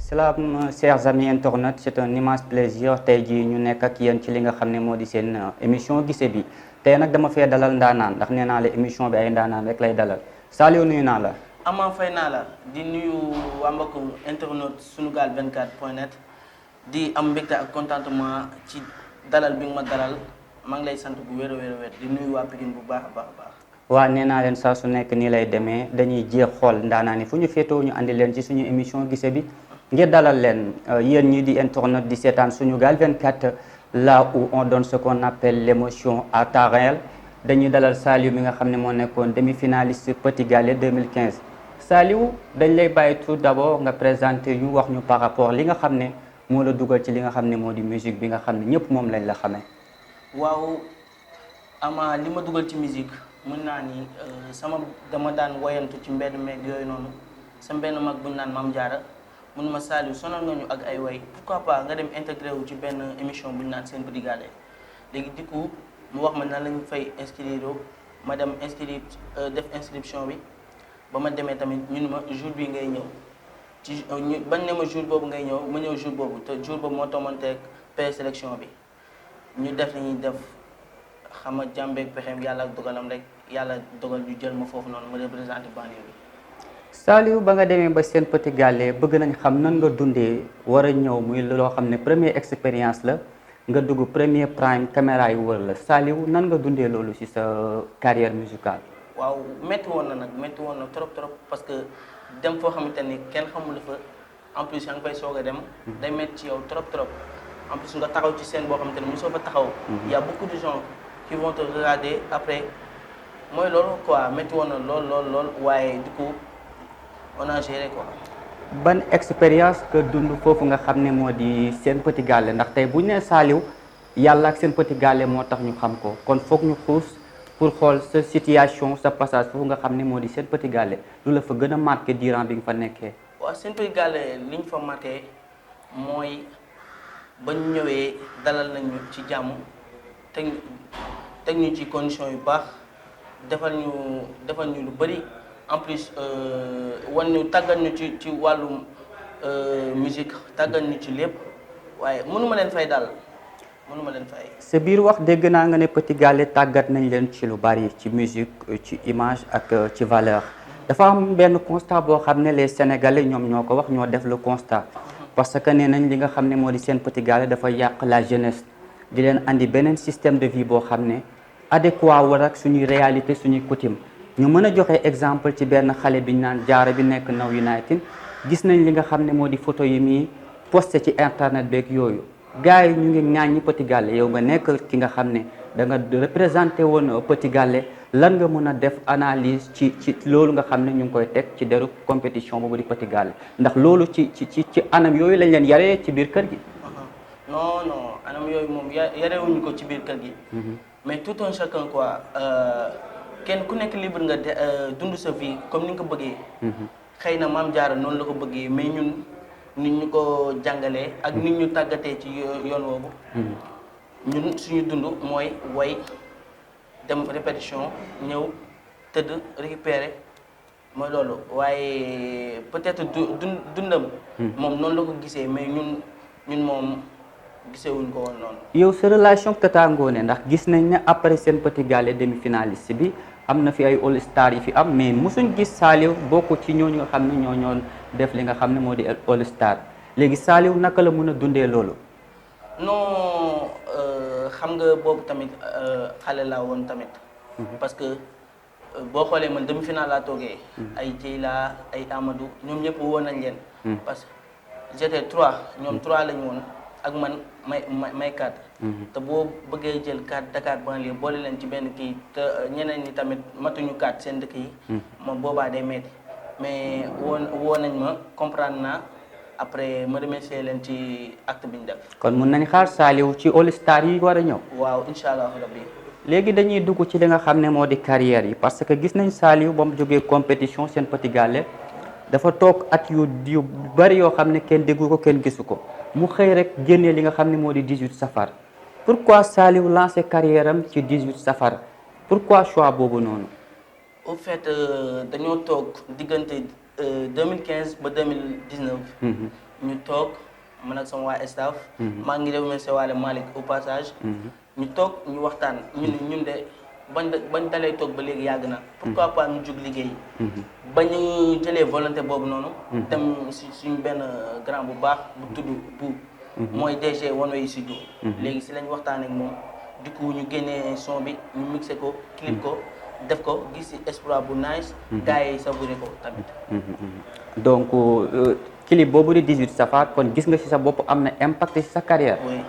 Salam chers amis internautes, c'est un immense plaisir tey jii ñu nekk ak yéen ci li nga xam ne moo di seen émission gise bi tey nag dama fee dalal ndaanaan ndax nee naa la émission bi ay ndaanaan rek lay dalal Saliou nuyu naa la. Ama fay naa la di nuyu waa mbokku internaute Sunugal 24.net di am mbégte ak contentement ci dalal bi nga ma dalal maa ngi lay sant bu wér a wér di nuyu waa Pikine bu baax a baax. waa nee naa leen saa su nekk nii lay demee dañuy jeex xool ndaanaan yi fu ñu féetoo ñu andi leen ci suñu émission gise bi ngir dalal leen yéen ñi di internet di seetaan Sunugal 24 là où on donne ce qu'on appelle l'émotion à temps réel dañuy dalal Saliou mi nga xam ne moo nekkoon demi-finaliste Petit Gallé 2015 Saliou dañ lay bàyyi tout d'abord nga présenter ñu wax ñu par rapport li nga xam ne moo la dugal ci li nga xam ne moo di musique bi nga xam ne ñëpp moom lañ la xamee. waaw Ama li ma dugal ci musique mën naa ni dama daan woyantu ci mbedd meeg yooyu noonu sa benn mag buñ naan Mame Diarra mun ma Saliou sonal nga ñu ak ay way pourquoi pas nga dem intégré wu ci benn émission buñ naan Sen Petit Gallé léegi du coup mu wax ma nan lañu fay inscrire ma dem def inscription bi ba ma demee tamit ñu ne ma jour bi ngay ñëw ci bañ ne ma jour boobu ngay ñëw ma ñëw jour boobu te jour boobu moo tomanteeg présélection bi ñu def li ñuy def xam nga jàmbeeg pexeem yàlla ak dogalam rek yàlla dogal ñu jël ma foofu noonu ma représenté banlieue bi. Saliou ba nga demee ba Sen Petit Gallé bëgg nañ xam nan nga dundee war a ñëw muy loo xam ne première expérience la nga dugg premier prime caméra yi wër la Saliou nan nga dundee loolu ci sa carrière musicale. waaw métti woon na trop parce que dem foo xamante ni kenn xamul fa en plus yaa ngi fay soog a dem. day métti ci yow trop en plus nga taxaw ci scène boo xamante ni mosoo fa taxaw. y a beaucoup de gens qui vont te regarder après mooy loolu quoi métti woon na lool waaye du coup on a géré quoi. ban expérience que dund foofu nga xam ne moo di Sen Petit Gallé ndax tey bu ñu nee Saliou yàlla ak Sen Petit Gallé moo tax ñu xam ko kon foog ñu xuus pour xool sa situation sa passage foofu nga xam ne moo di Sen Petit Gallé lu la fa gën a marqué durant bi nga fa nekkee. waaw Sen Petit Gallé li ñu fa marqué mooy ba ñu ñëwee dalal nañu ci jàmm teg ñu ci condition yu baax defal ñu lu bëri en plus wan ñu tàggat ñu ci wàllum musique tàggat ñu ci lépp waaye mënuma leen fay daal mënuma leen fay. sa biir wax dégg naa nga ne Petit Gallé tàggat nañ leen ci lu bari ci musique ci image ak ci valeur dafa am benn constat boo xam ne les Sénégalais ñoom ñoo ko wax ñoo def le constat parce que nee nañ li nga xam ne moo di Sen Petit Gallé dafa yàq la jeunesse di leen andi beneen système de vie boo xam ne adéquat war ak suñuy réalité suñuy coutume ñu mën a joxe exemple ci benn xale bi ñu naan Diarra bi nekk Now United gis nañ li nga xam ne moo di photo yi muy posté ci internet beeg yooyu gars yi ñu ngi ŋaaññi Petit Gallé yow nga nekk ki nga xam ne da nga représenté woon Petit Gallé lan nga mën a def analyse ci loolu nga xam ne ñu ngi koy teg ci deru compétition boobu di Petit Gallé ndax loolu ci anam yooyu lañ leen yaree ci biir kër gi. non anam yooyu moom yarewuñu ko ci biir kër gi. mais tout un chacun quoi kenn ku nekk libre nga dund sa vie comme ni nga ko bëggee. xëy na Mame Diarra noonu la ko bëggee mais ñun nit ñu ko jàngalee ak nit ñu tàggatee ci yoon woowu. ñun suñu dund mooy way dem répétition ñëw tëdd récupérer mooy loolu waaye peut-être dundam. moom noonu la ko gisee mais ñun moom gisewuñ ko woon noonu. yow sa relation ak Tata Ngoné ndax gis nañ ne après Sen Petit Gallé demi-finaliste bi am na fi ay all star yi fi am mais mosuñ gis Saliou bokk ci ñooñu nga xam ne ñoo def li nga xam ne moo di all star léegi Saliou naka la mën a dundee loolu. non xam nga boobu tamit xale laa woon tamit. parce que boo xoolee man demi-finale laa toogee. ay Dieyla ay Amadou ñoom ñëpp woon nañ leen. parce que j'étais 3 ñoom 3 lañu woon ak man may 4. te boo bëggee jël 4 Dakar banlieue boole leen ci benn kii te ñeneen ñi tamit matuñu 4 seen dëkk yi. moom boobaa day metti mais woo nañ ma comprendre naa. après ma remercier leen ci acte bi ñu def. kon mun nañ xaar Saliou ci all star yi war a ñëw. waaw incha allah rabbi. léegi dañuy dugg ci li nga xam ne moo di carrière yi parce que gis nañ Saliou ba mu jógee compétition Sen Petit Gallé dafa toog at yu bari yoo xam ne kenn déggu ko kenn gisu ko mu xëy rek génnee li nga xam ne moo di 18 safar pourquoi Saliou lancé carrière am ci 18 safar pourquoi choix boobu noonu. au fait dañoo toog diggante 2015 ba 2019. ñu toog man ak sama waa staff. maa ngi remercier waale Malick au passage. ñu toog ñu waxtaan ñun de bañ dalee toog ba léegi yàgg na. pourquoi pas ñu jug liggéey. ba ñu jëlee volonté boobu noonu. dem suñu benn grand bu baax bu tudd bu. mooy DG One Way Studio. léegi si lañ waxtaan ak moom du coup ñu génnee son bi ñu mixé ko clip ko def ko gis si exploit bu nice. gars yi savouré ko tamit. donc clip boobu di 18 Safar kon gis nga ci sa bopp am na impact ci sa carrière. oui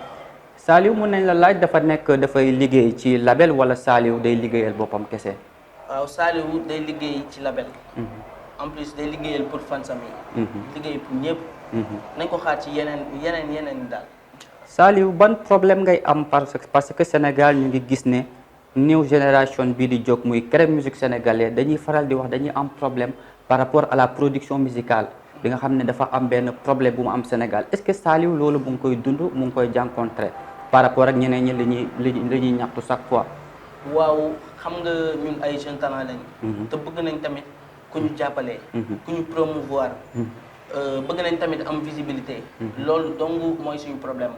Saliou mun nañ la laaj dafay liggéey ci label wala Saliou day liggéeyal boppam kese. waaw Saliou day liggéey ci label. en plus day liggéeyal pour fansam yi. liggéey pour ñëpp. nañ ko xaar ci yeneen daal. Saliou ban problème ngay am parce que Sénégal ñu ngi gis ne new génération bii di jóg muy créer musique sénégalaise dañuy faral di wax dañuy am problème par rapport à la production musicale bi nga xam ne dafa am benn problème bu mu am Sénégal est-ce que Saliou loolu mu ngi koy dund mu ngi koy jànkoonte par rapport ak ñeneen ñi li ñuy ñaxtu chaque fois. waaw xam nga ñun ay jeunes talent lañ. te bëgg nañ tamit ku ñu jàppale. ku ñu promouvoir. bëgg nañ tamit am visibilité. loolu dong mooy suñu problème.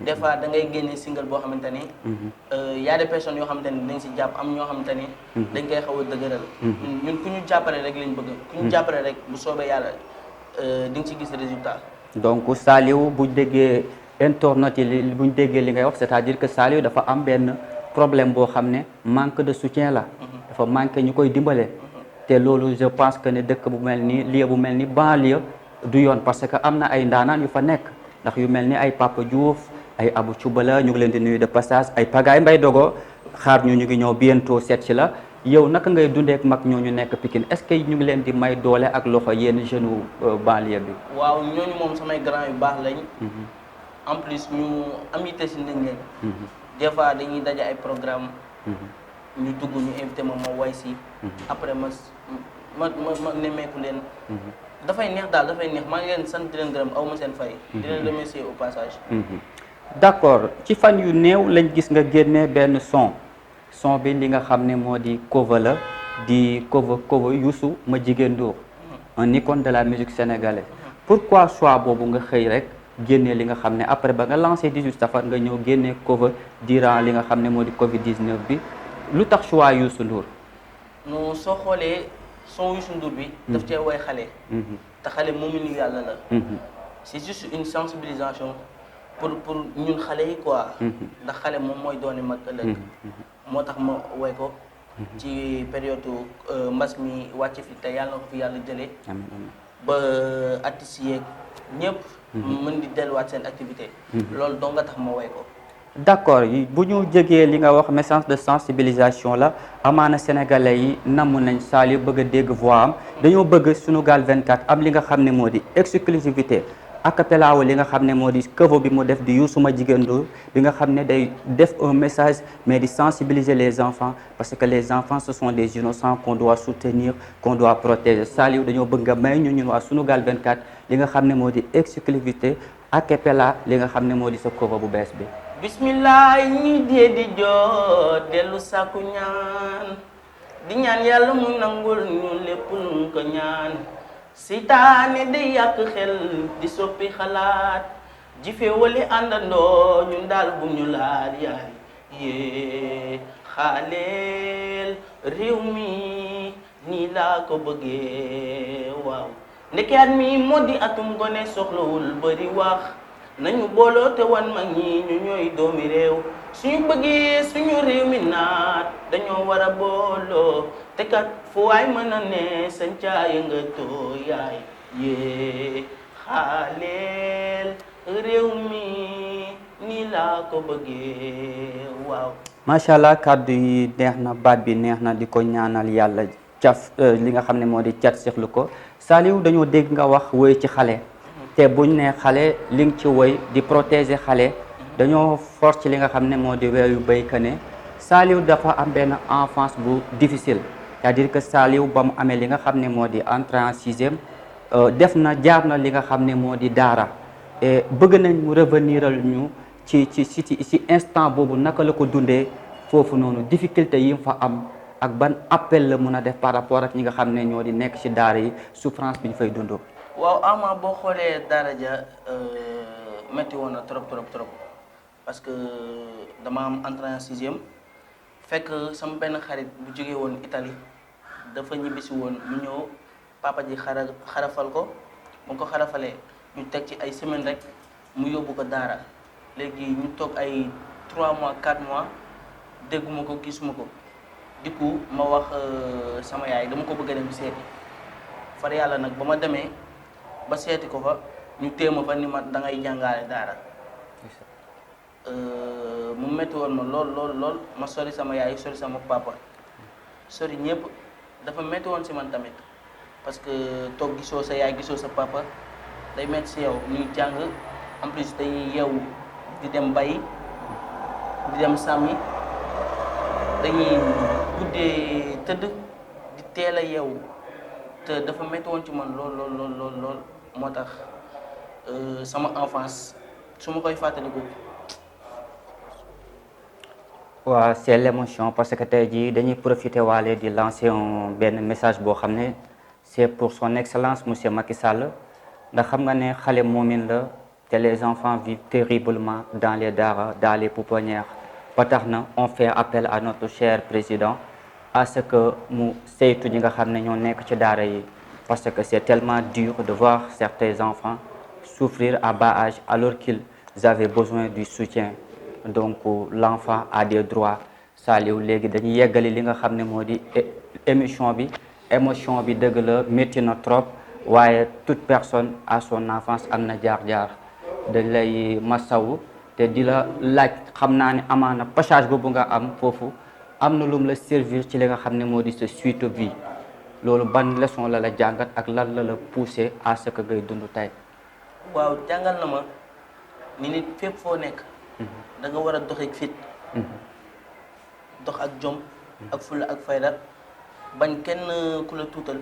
des fois da ngay génne single boo xamante ni. y a des personnes yoo xamante ni dañ si jàpp am ñoo xamante ni. dañ koy xaw a dëgëral. ñun ku ñu jàppale rek lañ bëgg. ku ñu jàppale rek bu soobee yàlla di nga ci gis résultat. donc Saliou buñ déggee internautes yi buñ déggee li ngay wax c'est-à-dire que Saliou dafa am benn problème boo xam ne manque de soutien la. dafa manqué ñu koy dimbale. te loolu je pense que ne dëkk bu mel ni lieu bu mel ni banlieue du yoon parce que am na ay ndaanaan yu fa nekk ndax yu mel ni ay Papa Diouf ay Abou Choubala ñu ngi leen di nuyu de passage ay Pagaye Mbaye Dogo xaar ñu ngi ñëw bientôt seet ci la yow naka ngay dundee ak mag ñooñu nekk Pikine est-ce que ñu ngi leen di may doole ak loxo yenn jeunes banlieue bi. waaw ñooñu moom samay grand yu baax lañ. en plus ñu am yitte si nañ leen. des fois dañuy daje ay programme ñu dugg ñu invité ma way si. après ma nemmeeku leen. dafay neex daal dafay neex maa ngi leen sant di leen gërëm aw ma seen fay. di leen remercier au passage. d'accord ci fan yu néew lañ gis nga génne benn son bi li nga xam ne moo di cover la di cover Youssou Ma Jigéen Ndour un icône de la musique sénégalaise pourquoi choix boobu nga xëy rek génne li nga xam ne après ba nga lancé 18 Safar nga ñëw génne cover durant li nga xam ne moo di Covid 19 bi lu tax choix Youssou Ndour. non soo xoolee son Youssou Ndour bi. daf cee way xale. te xale moomu ni yàlla la. c'est juste une sensibilisation pour ñun xale yi quoi. ndax xale moom mooy dooni mag ëllëg. moo tax ma woy ko. ci période mbas mi wàcc fi te yàlla na ko fi yàlla jëlee. ba artistes yeeg ñëpp. mën di delluwaat seen activité. loolu doo nga tax ma woy ko. d'accord bu ñu jógee li nga wax message de sensibilisation la amaana sénégalais yi namm nañ Saliou bëgg a dégg voix am dañoo bëgg Sunugal 24 am li nga xam ne moo di exclusivité acapella li nga xam ne moo di cover bi mu def di Youssou Ma Jigéen Ndour bi nga xam ne day def un message mais di sensibiliser les enfants parce que les enfants ce sont des innocents qu'on doit soutenir qu'on doit protéger Saliou dañoo bëgg nga may ñun waa Sunugal 24 li nga xam ne moo di exclusivité acapella li nga xam ne moo di sa cover bu bees bi. bismillah ñi dee di joot dellu sàkku ñaan di ñaan yàlla mu nangul ñu lépp lu ko ñaan seytaane day yàq xel di soppi xalaat jife wali àndandoo ñun daal bu ñu laal yaay yee xaaleel réew mi nii laa ko bëggee waaw ndeke at mi moo di atum gone soxlawul bari wax nañu booloo te wan mag ñi ñu ñooy doomi réew suñu bëggee suñu réew mi naat dañoo war a booloo te kat fu waay mën a ne sañ caaya nga too yaay yee xaaleel réew mi nii laa ko bëggee waaw. macha allah kàddu yi neex na baat bi neex na di ko ñaanal yàlla caf li nga xam ne moo di cat seexlu ko Saliou dañoo dégg nga wax woy ci xale. te buñ ne xale li nga ci woy di protéger xale dañoo force ci li nga xam ne moo di weeyu béykat ne Saliou dafa am benn enfance bu difficile c'est-à-dire que Saliou ba mu amee li nga xam ne moo di entrée en sixième def na jaar na li nga xam ne moo di daara et bëgg nañ mu reveniral ñu ci instant boobu naka la ko dundee foofu noonu difficulté yi mu fa am ak ban appel la mun a def par rapport ak ñi nga xam ne ñoo di nekk ci daara yi souffrance bi ñu fay dund. waaw ama boo xoolee daara ja métti woon na trop parce que dama am entrée en sixième fekk sama benn xarit bu jógee woon Italie dafa ñibbisi woon mu ñëw papa ji xarafal ko mu ko xarafalee ñu teg ci ay semaine rek mu yóbbu ko daara léegi ñu toog ay 3 mois 4 mois dégguma ko gisuma ko du coup ma wax sama yaay dama ko bëgg a dem seeti far yàlla nag ba ma demee ba seeti ko fa ñu téema fa ni ma da ngay jàngaale daara mu métti woon ma lool ma sori sama yaay sori sama papa sori ñëpp dafa métti woon si man tamit parce que toog gisoo sa yaay gisoo sa papa day métti si yow ñuy jàng en plus dañuy yeewu di dem bayi di dem sàmmi dañuy guddee tëdd di teel a yeewu te dafa métti woon ci man lool moo tax sama enfance su ma koy fàttaliku. waaw c'est l'émotion parce que tey jii dañuy profiter waale di lancer benn message boo xam ne c'est pour son excellence monsieur Macky Sall ndax xam nga ne xale moomin la te les enfants vivent terriblement dans les daara dans les pouponnières ba tax na on fait appel à notre cher président à ce que mu saytu ñi nga xam ne ñoo nekk ci daara yi parce que c'est tellement dur de voir certains enfants souffrir à bas âge alors qu'ils avaient besoin du soutien. Donc l'enfant a des droits Saliou léegi dañuy yeggali li nga xam ne moo di émission bi dëgg la métti na trop waaye toute personne à son enfance am na jaar-jaar dañ lay masawu te di la laaj xam naa ne amaana passage boobu nga am foofu am na lum la servir ci li nga xam ne moo di sa suite vie loolu ban leçon la jàngat ak lan la poussé à ce que ngay dund tey. waaw jàngal na ma ni nit fépp foo nekk. da nga war a dox ak fit dox ak jom ak fulla ak fayda bañ kenn ku la tuutal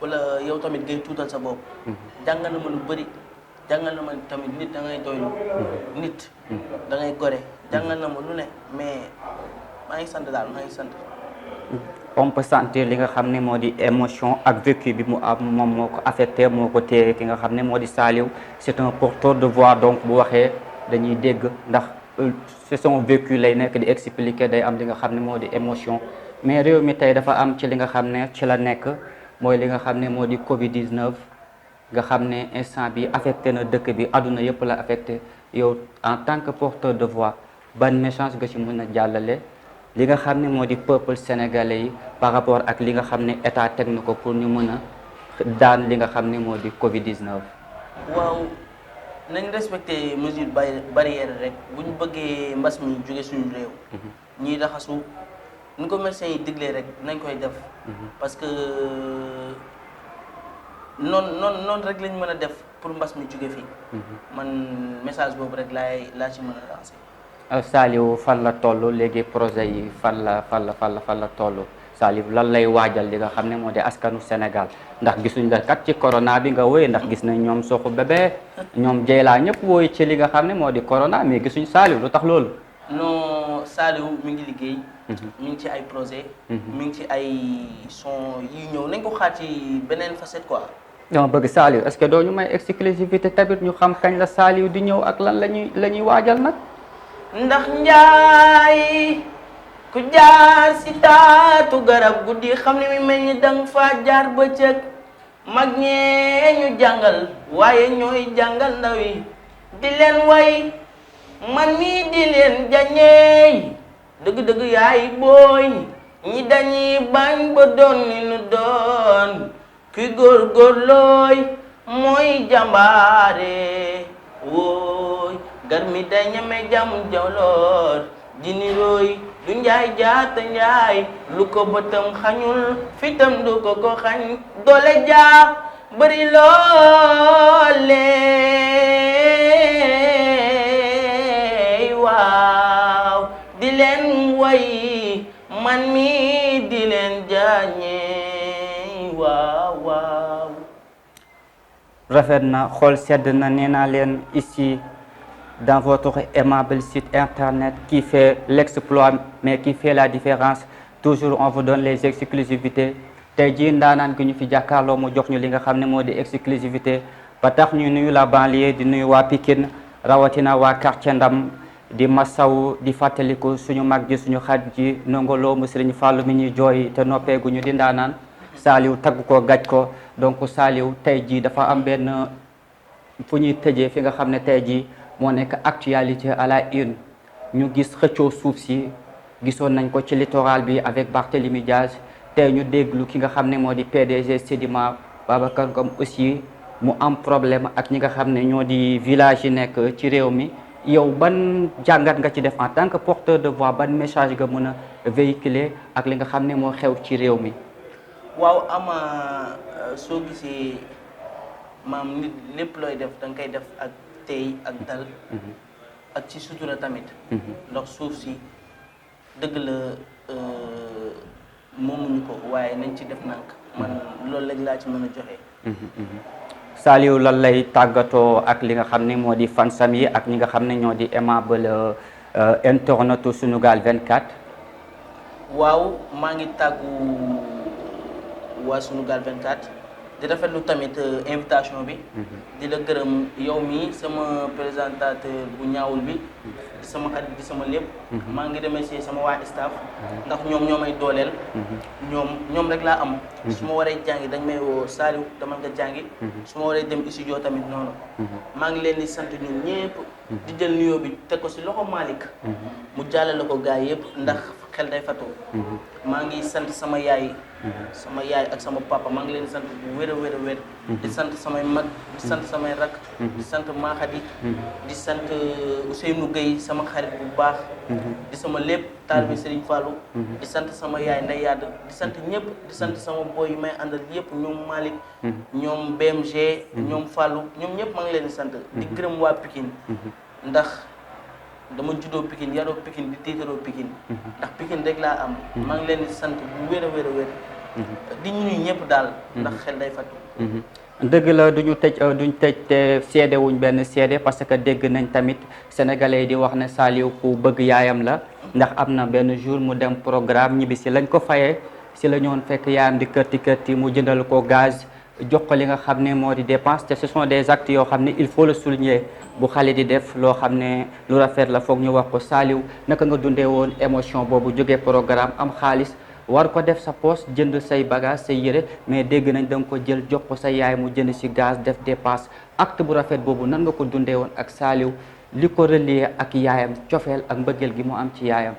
wala yow tamit ngay tuutal sa bopp jàngal na ma lu bëri jàngal na ma tamit nit da ngay doylu nit da ngay gore jàngal na ma lu ne mais maa ngi sant daal maa ngi sant. On peut sentir li nga xam ne moo di émotion ak vécu bi mu am moom moo ko affecté moo ko téye ki nga xam ne moo di Saliou c'est un porteur de voix donc bu waxee dañuy dégg ndax c'est son vécu lay nekk di expliquer day am li nga xam ne moo di émotion mais réew mi tey dafa am ci li nga xam ne ci la nekk mooy li nga xam ne moo di Covid-19 nga xam ne instant bi affecté na dëkk bi àdduna yëpp la affecté yow en tant que porteur de voix ban message nga ci mën a jàllale li nga xam ne moo di peuple sénégalais yi par rapport ak li nga xam ne état teg na ko pour ñu mën a daan li nga xam ne moo di Covid-19. waaw nañ respecté mesure barrière rek bu ñu bëggee mbas mi jóge suñu réew. ñiy raxasu nu ko médecins yi diglee rek nañ koy def. parce que noonu rek lañ mën a def pour mbas mi jóge fii. man message boobu rek laa ci mën a lancer. Saliou fan la toll léegi projet yi fan la toll Saliou lan lay waajal li nga xam ne moo di askanu Sénégal ndax gisuñ la kat ci corona bi nga woy ndax gis nañ ñoom Soxu Bébé ñoom Jeyla ñëpp woy ci li nga xam ne moo di corona mais gisuñ Saliou lu tax loolu. non Saliou mi ngi liggéey. mi ngi ci ay projet mi ngi ci ay son yi ñëw nañ ko xaar ci beneen facette quoi. dama bëgg Saliou est-ce que doo ñu may exclusivité tamit ñu xam kañ la Saliou di ñëw ak lan la ñuy waajal nag. ndax njaay ku jaar si taatu garab guddi xam ne mi mel ni danga fa jaar bëccëg mag ñee ñu jàngal waaye ñooy jàngal ndaw yi di leen way man mii di leen jañeey dëgg-dëgg yaay booy ñi dañuy bañ ba doon ni nu doon kuy góorgóorlooy mooy jàmbaare wooy gar mi day ñeme jam jawloor dini rooy du njaay jaata njaay lu ko bëtam xañul fitam du ko xañ doole jaa bëri loole waaw di leen way man mi di leen jaañe waaw rafet na xool sedd na nee naa leen ici dans votre aimable site internet qui fait l'exploit mais qui fait la différence toujours on vous donne les exclusivités tey jii ndaanaan gi ñu fi jàkkaarloo mu jox ñu li nga xam ne moo di exclusivité ba tax ñu nuyu la banlieue di nuyu waa Pikine rawatina waa quartier Ndam di masaw di fàttaliku suñu mag ji suñu xaj ji nongoloo mu Sëriñ Fàllu mi ñuy jooy te noppeeguñu di ndaanaan Saliou tagg ko gaj ko donc Saliou tey jii dafa am benn fu ñuy tëjee fi nga xam ne tey jii moo nekk actualité à la une ñu gis xëccoo suuf si gisoon nañ ko ci littoral bi avec Barthélémy Diaz tey ñu déglu ki nga xam ne moo di PDG Sedima Babacar Ngom aussi mu am problème ak ñi nga xam ne ñoo di village yi nekk ci réew mi yow ban jàngat nga ci def en tant que porteur de voix ban message nga mën a véhiculer ak li nga xam ne moo xew ci réew mi. waaw ama soo gisee maam nit lépp looy def da nga koy def ak tey ak dal ak ci sutura tamit ndax suuf si dëgg la moomuñu ko waaye nañ ci def nànk man loolu lañ laa ci mën a joxe. Saliou lan lay tàggatoo ak li nga xam ne moo di fansam yi ak ñi nga xam ne ñoo di aimable internetu Sunugal 24. waaw maa ngi tàggu waa Sunugal 24 di rafetlu tamit invitation bi. di la gërëm yow mi sama présentateur bu ñaawul bi di sama xarit di sama lépp. maa ngi remercier sama waa staff. ndax ñoom ñoo may dooleel. ñoom rek laa am. su ma waree jàngi dañ may woo Saliou dama nga jàngi. su ma waree dem studio tamit noonu. maa ngi leen di sant ñun ñëpp. di jël nuyoo bi teg ko si loxo Malick. mu jàllale ko gars yëpp ndax xel day fatoo. maa ngi sant sama yaay. sama yaay ak sama papa maa ngi leen di sant bu wér a wér a wér. di sant samay mag di sant samay rak. di sant Mahadi. di sant Ousseynou Gueye sama xarit bu baax. di sama lépp taalibe Serigne Fallou. di sant sama yaay Ndeye Yade di sant ñëpp di sant sama boy yi may àndal yëpp ñoom Malick. ñoom BMG. ñoom Fallou ñoom ñëpp maa ngi leen di sant. di gërëm waa Pikine. ndax dama juddoo Pikine yaroo Pikine di tiitaroo Pikine. ndax Pikine rek laa am. maa ngi leen di sant bu wér a wér a wér. di ñuy ñëpp daal. ndax xel day fàttu. dëgg la duñu tëj te seede wuñ benn seede parce que dégg nañ tamit sénégalais yi di wax ne Saliou ku bëgg yaayam la ndax am na benn jour mu dem programme ñibbi si lañ ko fayee si la ñoon fekk yaayam di kërti mu jëndal ko gaz jox ko li nga xam ne moo di dépense te ce sont des actes yoo xam ne il faut le souligner bu xale di def loo xam ne lu rafet la foog ñu wax ko Saliou naka nga dundee woon émotion boobu jógee programme am xaalis war ko def sa poche jënd say bagage say yére mais dégg nañ da nga ko jël jox ko sa yaay mu jënd ci gaz def dépasse acte bu rafet boobu nan nga ko dundee woon ak Saliou li ko relier ak yaayam cofeel ak mbëggeel gi mu am ci yaayam.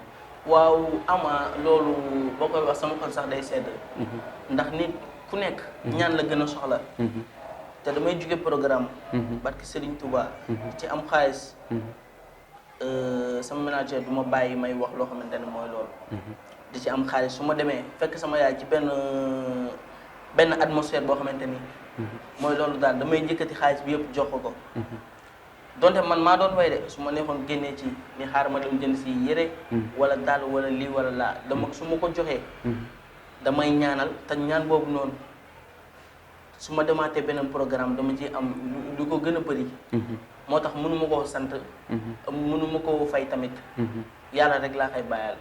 waaw ama loolu boo koy wax sama xol sax day sedd. ndax nit ku nekk. ñaan la gën a soxla. te damay jóge programme. barke Serigne Touba. ci am xaalis. sama manager du ma bàyyi may wax loo xamante ne mooy loolu. di ci am xaalis su ma demee fekk sama yaay ci benn atmosphère boo xamante ni. mooy loolu daal damay njëkkati xaalis bi yëpp jox ko. donte man maa doon way de su ma neexoon génnee ci ni xaar ma dem jënd si yére. wala daal wala lii wala laa su ma ko joxee. damay ñaanal te ñaan boobu noonu su ma demaatee beneen programme dama ci am lu ko gën a bëri. moo tax mënu ma koo sant. mënu ma koo fay tamit. yàlla rek laa koy bàyyal.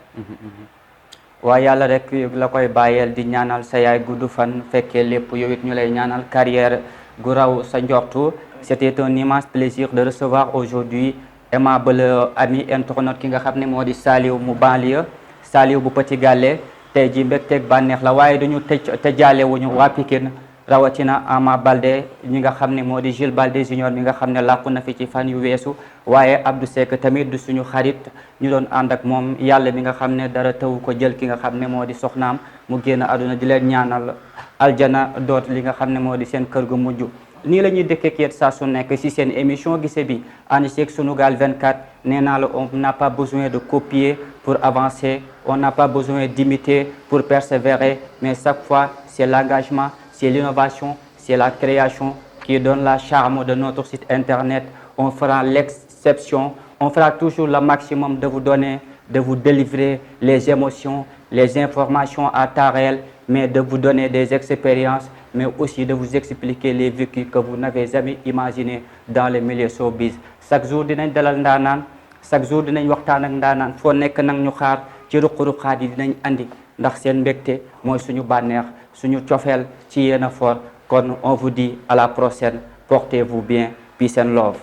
waaw yàlla rek la koy bàyyeel di ñaanal sa yaay gudd fan fekkee lépp yow it ñu lay ñaanal carrière gu raw sa njortu. C'était un immense plaisir de recevoir aujourd'hui aimable ami internaute ki nga xam ne moo di Saliou mu banlieue Saliou bu Petit Gallé tey ji mbégteeg bànneex la waaye dañu te jaale wuñu waa Pikine rawatina Ama Baldé ñi nga xam ne moo di Jules Baldé Junior mi nga xam ne làqu na fi ci fan yu weesu waaye Abdou Seck tamit du suñu xarit ñu doon ànd ak moom yàlla mi nga xam ne dara tawu ko jël ki nga xam ne moo di soxnaam mu génn àdduna di leen ñaanal aljana doot li nga xam ne moo di seen kër gu mujj nii la ñuy dëkkeek saa su nekk ci seen émission gise bi ànd ci Sunugal 24 nee naa la on n'a pas besoin de copier pour avancer on n'a pas besoin d'imiter pour persévérer mais chaque fois c'est l'engagement c'est l'innovation c'est la création qui donne la charme de notre site internet on fera l'exception on fera toujours le maximum de vous donner de vous délivrer les émotions les informations à temps réel mais de vous donner des expériences mais aussi de vous expliquer les vécus que vous n'avez jamais imaginé dans les milieux showbiz chaque jour dinañ dalal ndaanaan chaque jour dinañ waxtaan ak ndaanaan foo nekk nag ñu xaar ci ruq-ruqaat yi dinañ andi ndax seen mbégte mooy suñu bànneex suñu cofeel ci yéen a fort kon on vous dit à la prochaine portez-vous bien peace and love